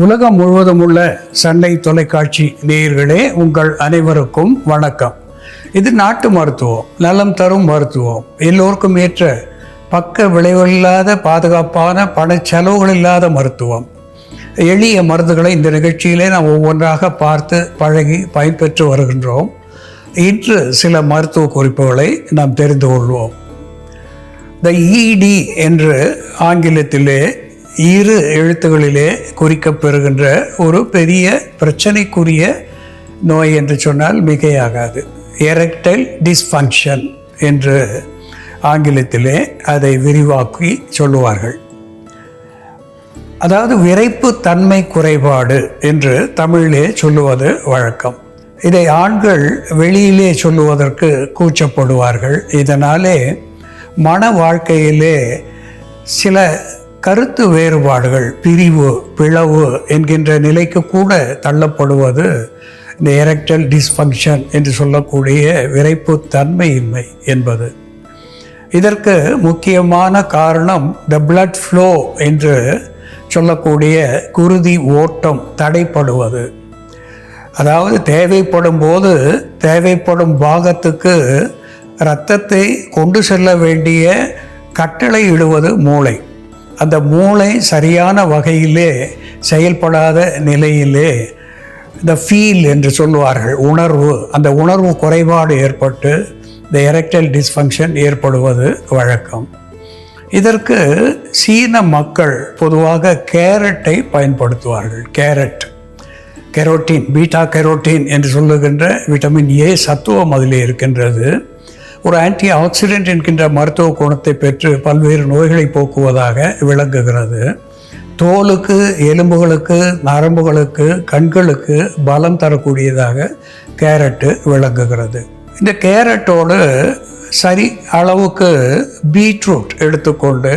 உலகம் முழுவதும் உள்ள சன்னை தொலைக்காட்சி நேயர்களே, உங்கள் அனைவருக்கும் வணக்கம். இது நாட்டு மருத்துவம், நலம் தரும் மருத்துவம், எல்லோருக்கும் ஏற்ற பக்க விளைவில்லாத பாதுகாப்பான பணச்செலவுகள் இல்லாத மருத்துவம். எளிய மருந்துகளை இந்த நிகழ்ச்சியிலே நாம் ஒவ்வொன்றாக பார்த்து பழகி பயன்பெற்று வருகின்றோம். இன்று சில மருத்துவ குறிப்புகளை நாம் தெரிந்து கொள்வோம். த இடி என்று ஆங்கிலத்திலே இரு எழுத்துகளிலே குறிக்கப்பெறுகின்ற ஒரு பெரிய பிரச்சனைக்குரிய நோய் என்று சொன்னால் மிகையாகாது. எரெக்டைல் டிஸ்ஃபங்க்ஷன் என்று ஆங்கிலத்திலே அதை விரிவாக்கி சொல்லுவார்கள். அதாவது விரைப்பு தன்மை குறைபாடு என்று தமிழிலே சொல்லுவது வழக்கம். இதை ஆண்கள் வெளியிலே சொல்லுவதற்கு கூச்சப்படுவார்கள். இதனாலே மன வாழ்க்கையிலே சில கருத்து வேறுபாடுகள், பிளவு என்கின்ற நிலைக்கு கூட தள்ளப்படுவது இந்த எரெக்டைல் டிஸ்ஃபங்க்ஷன் என்று சொல்லக்கூடிய விரைப்பு தன்மையின்மை என்பது. இதற்கு முக்கியமான காரணம் த பிளட் ஃப்ளோ என்று சொல்லக்கூடிய குருதி ஓட்டம் தடைப்படுவது. அதாவது தேவைப்படும் போது தேவைப்படும் பாகத்துக்கு இரத்தத்தை கொண்டு செல்ல வேண்டிய கட்டளை இடுவது மூளை. அந்த மூளை சரியான வகையிலே செயல்படாத நிலையிலே இந்த ஃபீல் என்று சொல்லுவார்கள், உணர்வு, அந்த உணர்வு குறைபாடு ஏற்பட்டு இந்த எரெக்டைல் டிஸ்ஃபங்க்ஷன் ஏற்படுவது வழக்கம். இதற்கு சீன மக்கள் பொதுவாக கேரட்டை பயன்படுத்துவார்கள். கெரோட்டின், பீட்டா கெரோட்டின் என்று சொல்லுகின்ற விட்டமின் ஏ சத்துவம் அதிலே இருக்கின்றது. ஒரு ஆன்டி ஆக்சிடென்ட் என்கின்ற மருத்துவ குணத்தை பெற்று பல்வேறு நோய்களை போக்குவதாக விளங்குகிறது. தோலுக்கு, எலும்புகளுக்கு, நரம்புகளுக்கு, கண்களுக்கு பலம் தரக்கூடியதாக கேரட்டு விளங்குகிறது. இந்த கேரட்டோடு சரி அளவுக்கு பீட்ரூட் எடுத்துக்கொண்டு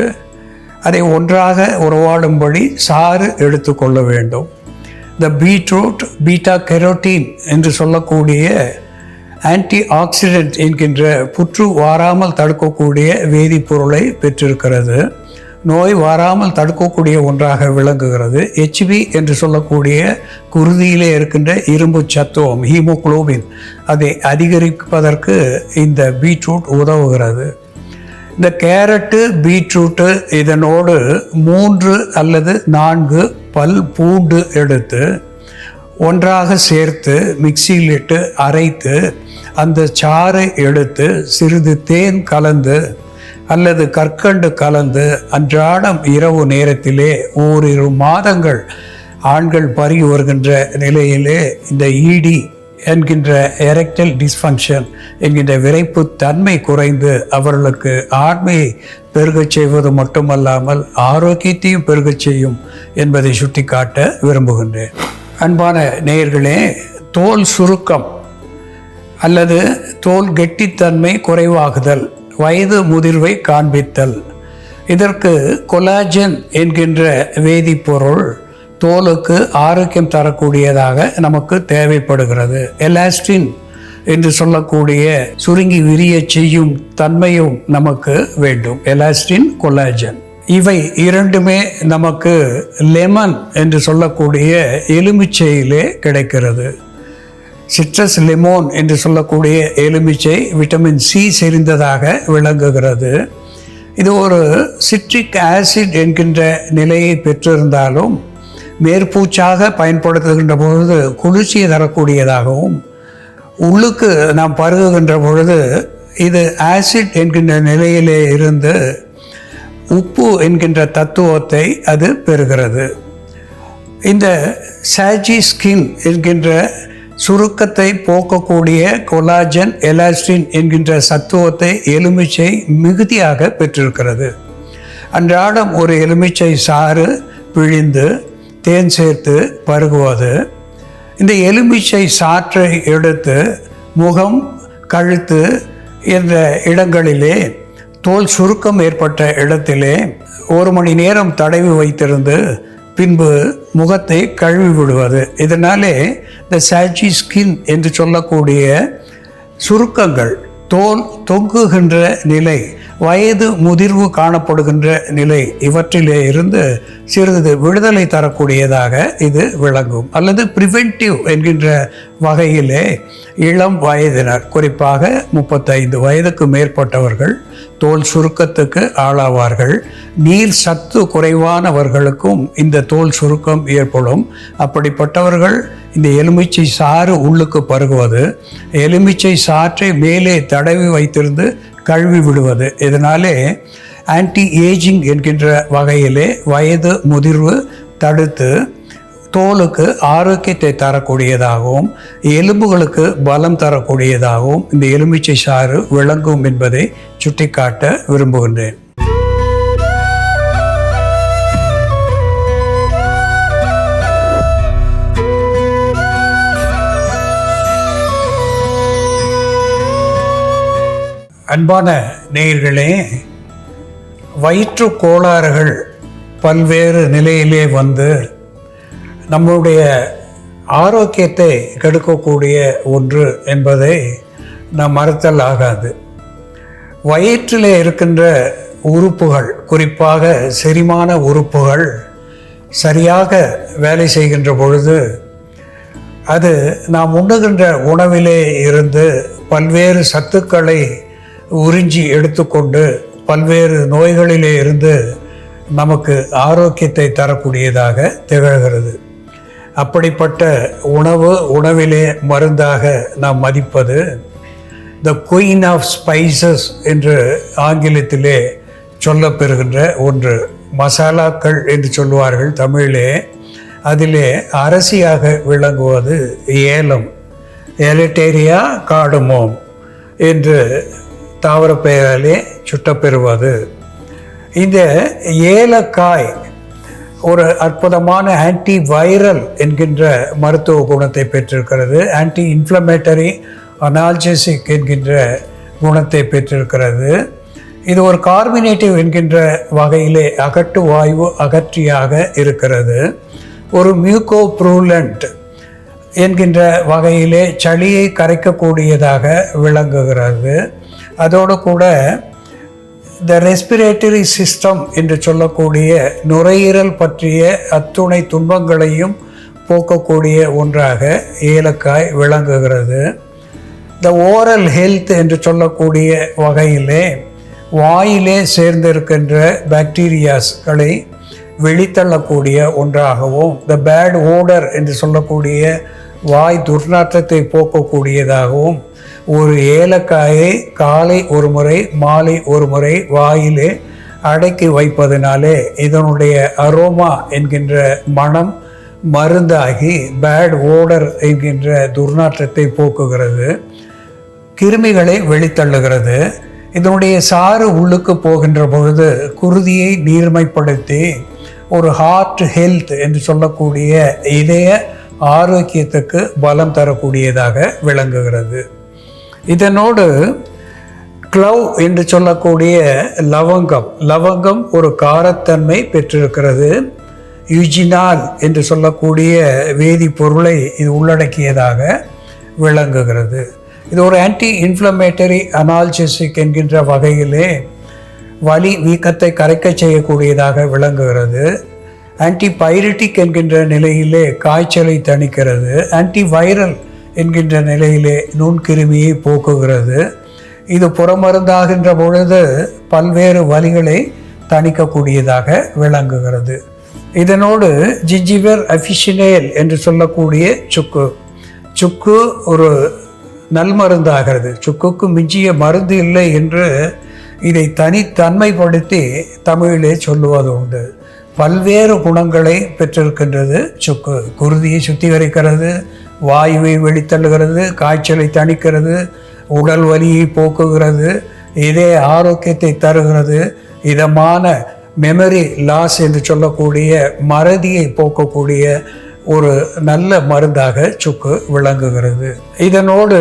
அதை ஒன்றாக உறவாடும்படி சாறு எடுத்துக்கொள்ள வேண்டும். இந்த பீட்ரூட் பீட்டா கெரோட்டின் என்று சொல்லக்கூடிய ஆன்டி ஆக்சிடென்ட் என்கின்ற புற்று வாராமல் தடுக்கக்கூடிய வேதிப்பொருளை பெற்றிருக்கிறது. நோய் வாராமல் தடுக்கக்கூடிய ஒன்றாக விளங்குகிறது. ஹெச்பி என்று சொல்லக்கூடிய குருதியிலே இருக்கின்ற இரும்பு சத்துவம், ஹீமோகுளோபின், அதை அதிகரிப்பதற்கு இந்த பீட்ரூட் உதவுகிறது. இந்த கேரட்டு, பீட்ரூட்டு இதனோடு 3 அல்லது 4 பல் பூண்டு எடுத்து ஒன்றாக சேர்த்து மிக்சியில் இட்டு அரைத்து அந்த சாறை எடுத்து சிறிது தேன் கலந்து அல்லது கற்கண்டு கலந்து அன்றாடம் இரவு நேரத்திலே ஓரிரு மாதங்கள் ஆண்கள் பருகி வருகின்ற நிலையிலே இந்த இடி என்கின்ற எரெக்டைல் டிஸ்ஃபங்க்ஷன் என்கின்ற விரைப்பு தன்மை குறைந்து அவர்களுக்கு ஆண்மையை பெருகச் செய்வது மட்டுமல்லாமல் ஆரோக்கியத்தையும் பெருகச் செய்யும் என்பதை சுட்டிக்காட்ட விரும்புகின்றேன். அன்பான நேயர்களே, தோல் சுருக்கம் அல்லது தோல் கெட்டித்தன்மை குறைவாகுதல், வயது முதிர்வை காண்பித்தல், இதற்கு கொலாஜன் என்கின்ற வேதிப்பொருள் தோலுக்கு ஆரோக்கியம் தரக்கூடியதாக நமக்கு தேவைப்படுகிறது. எலாஸ்டின் என்று சொல்லக்கூடிய சுருங்கி விரிய செய்யும் தன்மையும் நமக்கு வேண்டும். எலாஸ்டின், கொலாஜன் இவை இரண்டுமே நமக்கு லெமன் என்று சொல்லக்கூடிய எலுமிச்சையிலே கிடைக்கிறது. சிட்ரஸ் லெமோன் என்று சொல்லக்கூடிய எலுமிச்சை விட்டமின் சி செறிந்ததாக விளங்குகிறது. இது ஒரு சிட்ரிக் ஆசிட் என்கின்ற நிலையை பெற்றிருந்தாலும் மேற்பூச்சாக பயன்படுத்துகின்ற பொழுது குளிர்ச்சியை தரக்கூடியதாகவும், உள்ளுக்கு நாம் பருகுகின்ற பொழுது இது ஆசிட் என்கின்ற நிலையிலே இருந்து உப்பு என்கின்ற தத்துவத்தை அது பெறுகிறது. இந்த சாஜி ஸ்கின் என்கின்ற சுருக்கத்தை போக்கக்கூடிய கொலாஜன், எலாஸ்டின் என்கின்ற சத்துவத்தை எலுமிச்சை மிகுதியாக பெற்றிருக்கிறது. அன்றாடம் ஒரு எலுமிச்சை சாறு பிழிந்து தேன் சேர்த்து பருகுவது. இந்த எலுமிச்சை சாற்றை எடுத்து முகம், கழுத்து என்ற இடங்களிலே தோல் சுருக்கம் ஏற்பட்ட இடத்திலே 1 மணி நேரம் தடவி வைத்திருந்து பின்பு முகத்தை கழுவி விடுவது. இதனாலே இந்த சாஜி ஸ்கின் என்று சொல்லக்கூடிய சுருக்கங்கள், தோல் தொங்குகின்ற நிலை, வயது முதிர்வு காணப்படுகின்ற நிலை இவற்றிலே இருந்து சிறிது விடுதலை தரக்கூடியதாக இது விளங்கும். அல்லது ப்ரிவென்டிவ் என்கின்ற வகையிலே இளம் வயதினர், குறிப்பாக 35 வயதுக்கு மேற்பட்டவர்கள் தோல் சுருக்கத்துக்கு ஆளாவார்கள். நீர் சத்து குறைவானவர்களுக்கும் இந்த தோல் சுருக்கம் ஏற்படும். அப்படிப்பட்டவர்கள் இந்த எலுமிச்சை சாறு உள்ளுக்கு பருகுவது, எலுமிச்சை சாற்றை மேலே தடவி வைத்திருந்து கழுவி விடுவது, இதனாலே ஆன்டி ஏஜிங் என்கின்ற வகையிலே வயது முதிர்வு தடுத்து தோலுக்கு ஆரோக்கியத்தை தரக்கூடியதாகவும் எலும்புகளுக்கு பலம் தரக்கூடியதாகவும் இந்த எலுமிச்சை சாறு விளங்கும் என்பதை சுட்டிக்காட்ட விரும்புகின்றேன். அன்பான நேயர்களே, வயிற்று கோளாறுகள் பல்வேறு நிலையிலே வந்து நம்முடைய ஆரோக்கியத்தை கெடுக்கக்கூடிய ஒன்று என்பதை நாம் மறுத்தல் ஆகாது. வயிற்றிலே இருக்கின்ற உறுப்புகள், குறிப்பாக செரிமான உறுப்புகள் சரியாக வேலை செய்கின்ற பொழுது அது நாம் உண்ணுகின்ற உணவிலே இருந்து பல்வேறு சத்துக்களை உறிஞ்சி எடுத்துக்கொண்டு பல்வேறு நோய்களிலே இருந்து நமக்கு ஆரோக்கியத்தை தரக்கூடியதாக திகழ்கிறது. அப்படிப்பட்ட உணவிலே மருந்தாக நாம் மதிப்பது த குயின் ஆஃப் ஸ்பைசஸ் என்று ஆங்கிலத்திலே சொல்லப்பெறுகின்ற ஒன்று, மசாலாக்கள் என்று சொல்லுவார்கள் தமிழிலே. அதிலே அரசியாக விளங்குவது ஏலம், எலட்டேரியா கார்டமோம் என்று தாவர பெயராலே சுட்டப்பெறுவது. இந்த ஏலக்காய் ஒரு அற்புதமான ஆன்டி வைரல் என்கின்ற மருத்துவ குணத்தை பெற்றிருக்கிறது. ஆன்டி இன்ஃப்ளமேட்டரி, அனால்ஜெசிக் என்கின்ற குணத்தை பெற்றிருக்கிறது. இது ஒரு கார்பினேட்டிவ் என்கின்ற வகையிலே அகட்டு வாயு அகற்றியாக இருக்கிறது. ஒரு மியூகோப்ரூலண்ட் என்கின்ற வகையிலே சளியை கரைக்கக்கூடியதாக விளங்குகிறது. அதோடு கூட த ரெஸ்பிரேட்டரி சிஸ்டம் என்று சொல்லக்கூடிய நுரையீரல் பற்றிய அத்துணை துன்பங்களையும் போக்கக்கூடிய ஒன்றாக ஏலக்காய் விளங்குகிறது. த ஓரல் ஹெல்த் என்று சொல்லக்கூடிய வகையிலே வாயிலே சேர்ந்திருக்கின்ற பாக்டீரியாஸ்களை வெளித்தள்ளக்கூடிய ஒன்றாகவும், த பேட் ஓடர் என்று சொல்லக்கூடிய வாய் துர்நாற்றத்தை போக்கக்கூடியதாகவும், ஒரு ஏலக்காயை காலை ஒரு முறை மாலை ஒரு முறை வாயிலே அடக்கி வைப்பதனாலே இதனுடைய அரோமா என்கின்ற மனம் மருந்தாகி பேட் ஓடர் என்கின்ற துர்நாற்றத்தை போக்குகிறது, கிருமிகளை வெளித்தள்ளுகிறது. இதனுடைய சாறு உள்ளுக்கு போகின்ற பொழுது குருதியை நீர்மைப்படுத்தி ஒரு ஹார்ட் ஹெல்த் என்று சொல்லக்கூடிய இதய ஆரோக்கியத்துக்கு பலம் தரக்கூடியதாக விளங்குகிறது. இதனோடு க்ளவ் என்று சொல்லக்கூடிய லவங்கம் ஒரு காரத்தன்மை பெற்றிருக்கிறது. யூஜினால் என்று சொல்லக்கூடிய வேதிப்பொருளை இது உள்ளடக்கியதாக விளங்குகிறது. இது ஒரு ஆன்டி இன்ஃப்ளமேட்டரி அனால்ஜெசிக் என்கின்ற வகையிலே வலி வீக்கத்தை கரைக்க செய்யக்கூடியதாக விளங்குகிறது. ஆன்டிபைரட்டிக் என்கின்ற நிலையிலே காய்ச்சலை தணிக்கிறது. ஆன்டி வைரல் என்கின்ற நிலையிலே நுண்கிருமியை போக்குகிறது. இது புறமருந்தாகின்ற பொழுது பல்வேறு வலிகளை தணிக்கக்கூடியதாக விளங்குகிறது. இதனோடு ஜிஞ்சிவர் அஃபிஷினேல் என்று சொல்லக்கூடிய சுக்கு ஒரு நல்மருந்தாகிறது. சுக்குக்கு மிஞ்சிய மருந்து இல்லை என்று இதை தனித்தன்மைப்படுத்தி தமிழிலே சொல்லுவது உண்டு. பல்வேறு குணங்களை பெற்றிருக்கின்றது சுக்கு. குருதியை சுத்திகரிக்கிறது, வாயுவை வெளித்தள்ளுகிறது, காய்ச்சலை தணிக்கிறது, உடல் வலியை போக்குகிறது, இதய ஆரோக்கியத்தை தருகிறது, இதமான மெமரி லாஸ் என்று சொல்லக்கூடிய மறதியை போக்கக்கூடிய ஒரு நல்ல மருந்தாக சுக்கு விளங்குகிறது. இதனோடு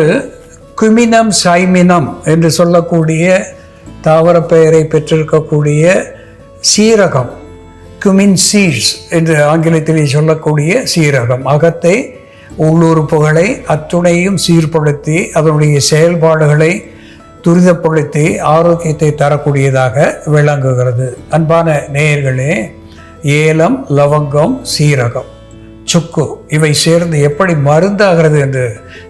குமினம் சைமினம் என்று சொல்லக்கூடிய தாவர பெயரை பெற்றிருக்கக்கூடிய சீரகம், குமின் சீட்ஸ் என்று ஆங்கிலத்திலே சொல்லக்கூடிய சீரகம், அகத்தை உள்ளுறுப்புகளை அத்துணையும் சீர்படுத்தி அதனுடைய செயல்பாடுகளை துரிதப்படுத்தி ஆரோக்கியத்தை தரக்கூடியதாக விளங்குகிறது. அன்பான நேயர்களே, ஏலம், லவங்கம், சீரகம், சுக்கு இவை சேர்ந்து எப்படி மருந்தாகிறது என்று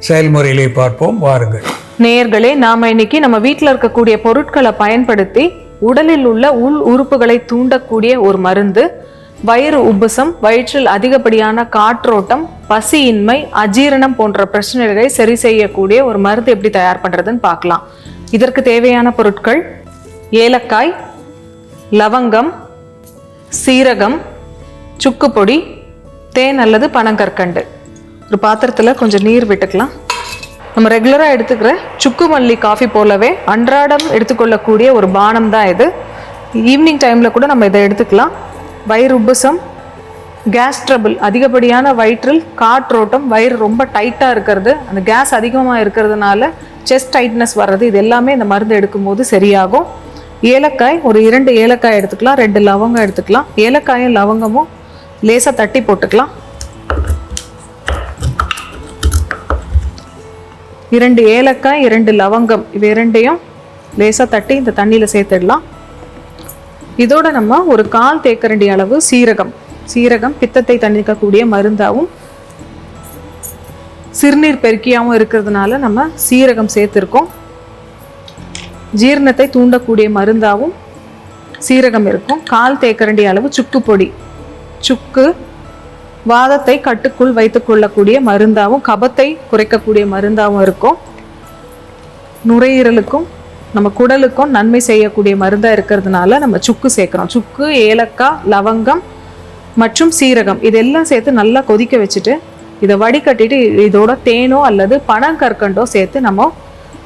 செயல்முறையிலே பார்ப்போம். வாருங்கள் நேயர்களே, நாம இன்னைக்கு நம்ம வீட்டில் இருக்கக்கூடிய பொருட்களை பயன்படுத்தி உடலில் உள்ள உள் உறுப்புகளை தூண்டக்கூடிய ஒரு மருந்து, வயிறு உப்புசம், வயிற்றில் அதிகப்படியான காற்றோட்டம், பசியின்மை, அஜீரணம் போன்ற பிரச்சனைகளை சரி செய்யக்கூடிய ஒரு மருந்து எப்படி தயார் பண்றதுன்னு பார்க்கலாம். இதற்கு தேவையான பொருட்கள்: ஏலக்காய், லவங்கம், சீரகம், சுக்கு பொடி, தேன் அல்லது பனங்கற்கண்டு. ஒரு பாத்திரத்தில் கொஞ்சம் நீர் விட்டுக்கலாம். நம்ம ரெகுலராக எடுத்துக்கிற சுக்கு மல்லி காஃபி போலவே அன்றாடம் எடுத்துக்கொள்ளக்கூடிய ஒரு பானம் தான் இது. ஈவினிங் டைமில் கூட நம்ம இதை எடுத்துக்கலாம். வயிறு உப்புசம், கேஸ் ட்ரபிள், அதிகப்படியான வயிற்றில் காற்றோட்டம், வயிறு ரொம்ப டைட்டாக இருக்கிறது, அந்த கேஸ் அதிகமாக இருக்கிறதுனால செஸ்ட் டைட்னஸ் வர்றது, இது எல்லாமே இந்த மருந்து எடுக்கும்போது சரியாகும். ஏலக்காய், ஒரு 2 ஏலக்காய் எடுத்துக்கலாம், 2 லவங்கம் எடுத்துக்கலாம். ஏலக்காயும் லவங்கமும் லேசாக தட்டி போட்டுக்கலாம். 2 ஏலக்காய், 2 லவங்கம், இவை 2ஐயும் லேசாக தட்டி இந்த தண்ணியில் சேர்த்துடலாம். இதோட நம்ம ஒரு 1/4 தேக்கரண்டி அளவு சீரகம் பித்தத்தை தணிக்கக்கூடிய மருந்தாகவும் சிறுநீர் பெருக்கியாகவும் இருக்கிறதுனால நம்ம சீரகம் சேர்த்துருக்கோம். ஜீரணத்தை தூண்டக்கூடிய மருந்தாகவும் சீரகம் இருக்கும். 1/4 தேக்கரண்டி அளவு சுக்கு பொடி. சுக்கு வாதத்தை கட்டுக்குள் வைத்துக் கொள்ளக்கூடிய மருந்தாகவும் கபத்தை குறைக்கக்கூடிய மருந்தாகவும் இருக்கும். நுரையீரலுக்கும் நம்ம குடலுக்கும் நன்மை செய்யக்கூடிய மருந்தாக இருக்கிறதுனால நம்ம சுக்கு சேர்க்குறோம். சுக்கு, ஏலக்காய், லவங்கம் மற்றும் சீரகம் இதெல்லாம் சேர்த்து நல்லா கொதிக்க வச்சுட்டு இதை வடிகட்டிட்டு இதோட தேனோ அல்லது பனங்கற்கண்டோ சேர்த்து நம்ம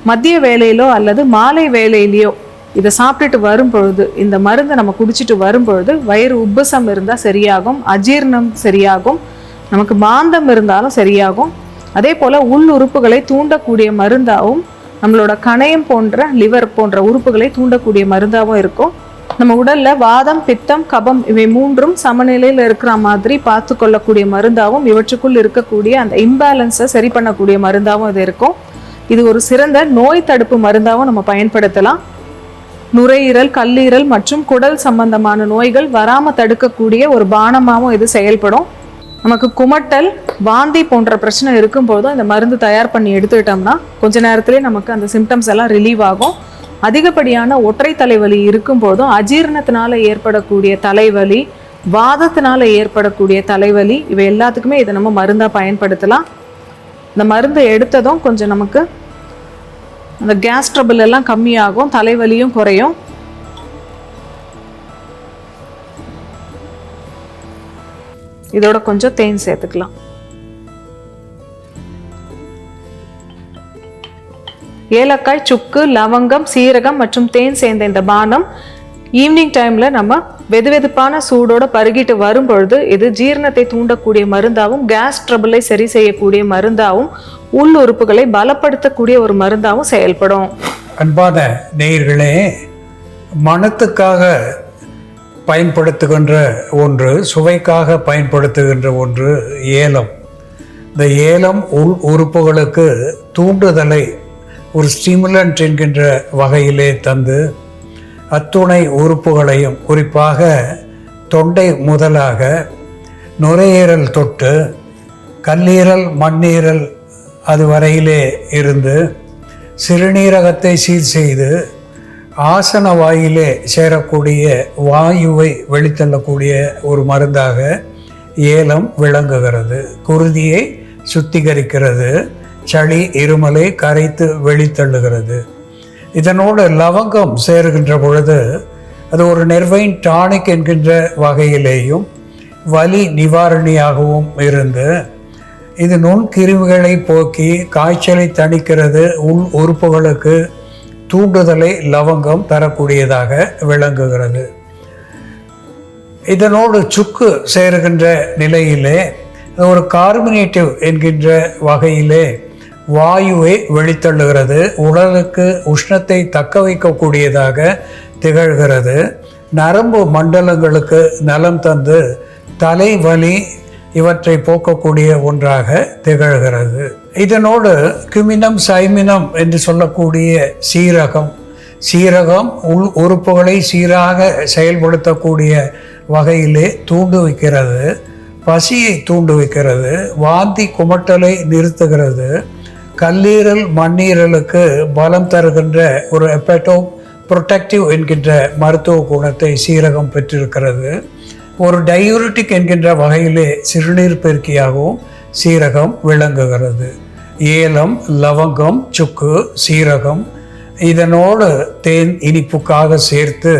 மதிய வேலையிலோ அல்லது மாலை வேலையிலையோ இதை சாப்பிட்டுட்டு வரும்பொழுது, இந்த மருந்தை நம்ம குடிச்சிட்டு வரும்பொழுது வயிறு உப்புசம் இருந்தால் சரியாகும், அஜீர்ணம் சரியாகும், நமக்கு மாந்தம் இருந்தாலும் சரியாகும். அதே போல் உள் உறுப்புகளை தூண்டக்கூடிய மருந்தாகவும் நம்மளோட கணையம் போன்ற லிவர் போன்ற உறுப்புகளை தூண்டக்கூடிய மருந்தாகவும் இருக்கும். நம்ம உடலில் வாதம், பித்தம், கபம் இவை 3ம் சமநிலையில் இருக்கிற மாதிரி பார்த்து கொள்ளக்கூடிய மருந்தாகவும் இவற்றுக்குள் இருக்கக்கூடிய அந்த இம்பேலன்ஸை சரி பண்ணக்கூடிய மருந்தாகவும் இது இருக்கும். இது ஒரு சிறந்த நோய் தடுப்பு மருந்தாகவும் நம்ம பயன்படுத்தலாம். நுரையீரல், கல்லீரல் மற்றும் குடல் சம்பந்தமான நோய்கள் வராமல் தடுக்கக்கூடிய ஒரு பானமாகவும் இது செயல்படும். நமக்கு குமட்டல், வாந்தி போன்ற பிரச்சனை இருக்கும்போதும் இந்த மருந்து தயார் பண்ணி எடுத்துக்கிட்டோம்னா கொஞ்ச நேரத்திலே நமக்கு அந்த சிம்டம்ஸ் எல்லாம் ரிலீவ் ஆகும். அதிகப்படியான ஒற்றை தலைவலி இருக்கும்போதும், அஜீரணத்தினால ஏற்படக்கூடிய தலைவலி, வாதத்தினால ஏற்படக்கூடிய தலைவலி இவை எல்லாத்துக்குமே இதை நம்ம மருந்தாக பயன்படுத்தலாம். இந்த மருந்து எடுத்ததும் கொஞ்சம் நமக்கு அந்த கேஸ் ட்ரபிள் எல்லாம் கம்மியாகும், தலைவலியும் குறையும். இதோட கொஞ்சம் தேன் சேர்த்துக்கலாம். ஏலக்காய், சுக்கு, லவங்கம், சீரகம் மற்றும் தேன் சேர்ந்த இந்த பானம் ஈவினிங் டைம்ல நம்ம வெதுவெதுப்பான சூடோட பருகிட்டு வரும்பொழுது இது ஜீரணத்தை தூண்டக்கூடிய மருந்தாகவும் கேஸ் ட்ரபிளை சரி செய்யக்கூடிய மருந்தாகவும் உள் உறுப்புகளை பலப்படுத்தக்கூடிய ஒரு மருந்தாகவும் செயல்படும். அன்பான நேயர்களே, மனத்துக்காக பயன்படுத்துகின்ற ஒன்று, சுவைக்காக பயன்படுத்துகின்ற ஒன்று ஏலம். இந்த ஏலம் உள் உறுப்புகளுக்கு தூண்டுதலை ஒரு ஸ்டிமுலண்ட் என்கின்ற வகையிலே தந்து அத்துணை உறுப்புகளையும், குறிப்பாக தொண்டை முதலாக நுரையீரல் தொட்டு கல்லீரல், மண்ணீரல் அது வரையிலே இருந்து சிறுநீரகத்தை சீர் செய்து ஆசன வாயிலே சேரக்கூடிய வாயுவை வெளித்தள்ளக்கூடிய ஒரு மருந்தாக ஏலம் விளங்குகிறது. குருதியை சுத்திகரிக்கிறது, சளி, இருமலை கரைத்து வெளித்தள்ளுகிறது. இதனோடு லவங்கம் சேருகின்ற பொழுது அது ஒரு நெர்வைன் டானிக் என்கின்ற வகையிலேயும் வலி நிவாரணியாகவும் இருந்து இது நுண்கிருமிகளை போக்கி காய்ச்சலை தணிக்கிறது. உள் உறுப்புகளுக்கு தூண்டுதலை லவங்கம் தரக்கூடியதாக விளங்குகிறது. இதனோடு சுக்கு சேருகின்ற நிலையிலே ஒரு கார்பனேட்டிவ் என்கின்ற வகையிலே வாயுவை வெளித்தள்ளுகிறது, உடலுக்கு உஷ்ணத்தை தக்க வைக்கக்கூடியதாக திகழ்கிறது, நரம்பு மண்டலங்களுக்கு நலம் தந்து தலைவலி, இவற்றை போக்கக்கூடிய ஒன்றாக திகழ்கிறது. இதனோடு குமினம் சைமினம் என்று சொல்லக்கூடிய சீரகம் உள் உறுப்புகளை சீராக செயல்படுத்தக்கூடிய வகையிலே தூண்டுவிக்கிறது, பசியை தூண்டுவிக்கிறது, வாந்தி குமட்டலை நிறுத்துகிறது, கல்லீரல் மண்ணீரலுக்கு பலம் தருகின்ற ஒரு ஹெப்படோ புரொடெக்டிவ் என்கின்ற மருத்துவ குணத்தை சீரகம் பெற்றிருக்கிறது. ஒரு டயூரிட்டிக் என்கின்ற வகையிலே சிறுநீர் பெருக்கியாகவும் சீரகம் விளங்குகிறது. ஏலம், லவங்கம், சுக்கு, சீரகம் இதனோடு தேன் இனிப்புக்காக சேர்த்து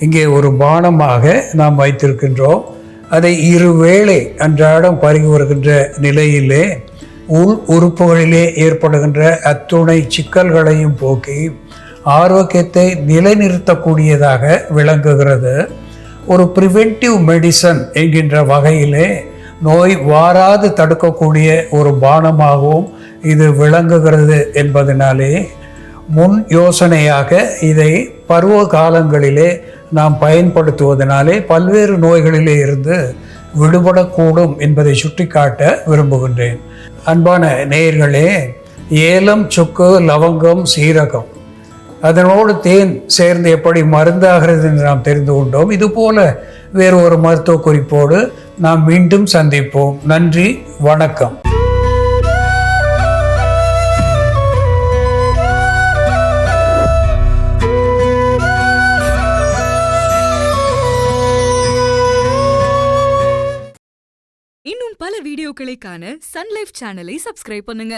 இங்கே ஒரு பானமாக நாம் வைத்திருக்கின்றோம். அதை இருவேளை அன்றாடம் பருகி வருகின்ற நிலையிலே உள் உறுப்புகளிலே ஏற்படுகின்ற அத்துணை சிக்கல்களையும் போக்கி ஆரோக்கியத்தை நிலைநிறுத்தக்கூடியதாக விளங்குகிறது. ஒரு ப்ரிவென்டிவ் மெடிசன் என்கின்ற வகையிலே நோய் வாராது தடுக்கக்கூடிய ஒரு பானமாகவும் இது விளங்குகிறது என்பதனாலே முன் யோசனையாக இதை பருவ காலங்களிலே நாம் பயன்படுத்துவதனாலே பல்வேறு நோய்களிலே இருந்து விடுபடக்கூடும் என்பதை சுட்டிக்காட்ட விரும்புகின்றேன். அன்பான நேயர்களே, ஏலம், சுக்கு, லவங்கம், சீரகம் அதனோடு தேன் சேர்ந்து எப்படி மருந்தாகிறது என்று நாம் தெரிந்து கொண்டோம். இதுபோல வேறு ஒரு மருத்துவ குறிப்போடு நாம் மீண்டும் சந்திப்போம். நன்றி, வணக்கம். இன்னும் பல வீடியோக்களை காண சன் லைஃப் சேனலை சப்ஸ்கிரைப் பண்ணுங்க.